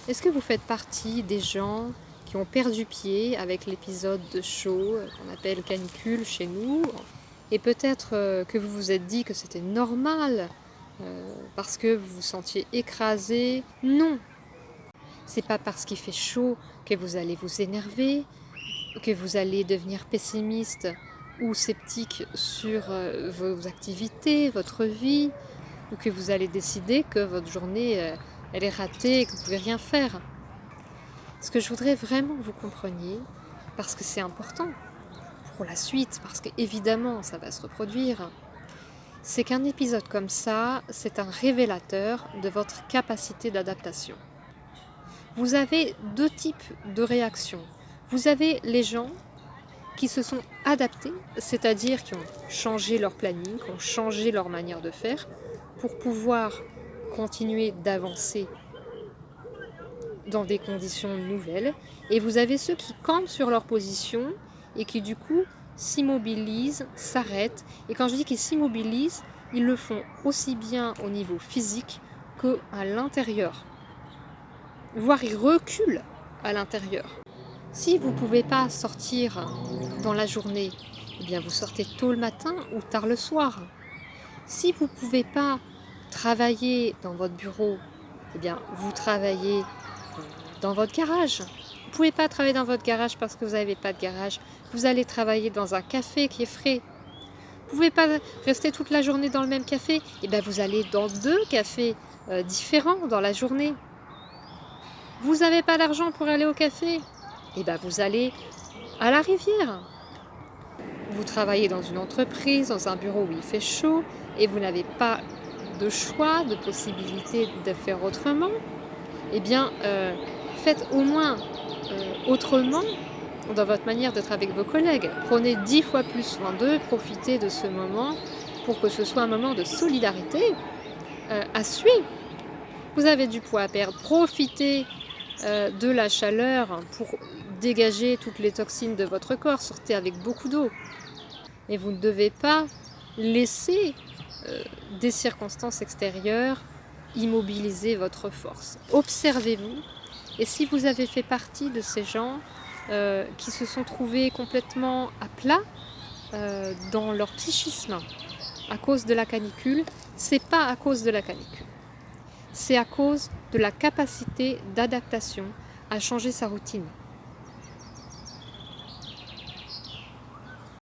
Est-ce que vous faites partie des gens qui ont perdu pied avec l'épisode de chaud qu'on appelle canicule chez nous? Et peut-être que vous vous êtes dit que c'était normal parce que vous vous sentiez écrasé. Non, c'est pas parce qu'il fait chaud que vous allez vous énerver, que vous allez devenir pessimiste ou sceptique sur vos activités, votre vie, ou que vous allez décider que votre journée elle est ratée et que vous ne pouvez rien faire. Ce que je voudrais vraiment que vous compreniez, parce que c'est important pour la suite, parce qu'évidemment ça va se reproduire, c'est qu'un épisode comme ça, c'est un révélateur de votre capacité d'adaptation. Vous avez deux types de réactions. Vous avez les gens qui se sont adaptés, c'est-à-dire qui ont changé leur planning, qui ont changé leur manière de faire pour pouvoir continuer d'avancer dans des conditions nouvelles. Et vous avez ceux qui campent sur leur position et qui du coup s'immobilisent, s'arrêtent. Et quand je dis qu'ils s'immobilisent, ils le font aussi bien au niveau physique qu'à l'intérieur. Voire ils reculent à l'intérieur. Si vous ne pouvez pas sortir dans la journée, eh bien vous sortez tôt le matin ou tard le soir. Si vous ne pouvez pas travailler dans votre bureau, eh bien vous travaillez dans votre garage. Vous ne pouvez pas travailler dans votre garage parce que vous n'avez pas de garage. Vous allez travailler dans un café qui est frais. Vous ne pouvez pas rester toute la journée dans le même café. Eh bien vous allez dans deux cafés différents dans la journée. Vous n'avez pas d'argent pour aller au café. Eh bien vous allez à la rivière. Vous travaillez dans une entreprise, dans un bureau où il fait chaud et vous n'avez pas de choix, de possibilité de faire autrement. Eh bien, faites au moins autrement dans votre manière d'être avec vos collègues. Prenez 10 fois plus soin d'eux, profitez de ce moment pour que ce soit un moment de solidarité à suer. Vous avez du poids à perdre, profitez de la chaleur pour dégager toutes les toxines de votre corps, sortez avec beaucoup d'eau. Mais vous ne devez pas laisser des circonstances extérieures immobiliser votre force. Observez-vous, et si vous avez fait partie de ces gens qui se sont trouvés complètement à plat dans leur psychisme à cause de la canicule, c'est pas à cause de la canicule. C'est à cause de la capacité d'adaptation à changer sa routine.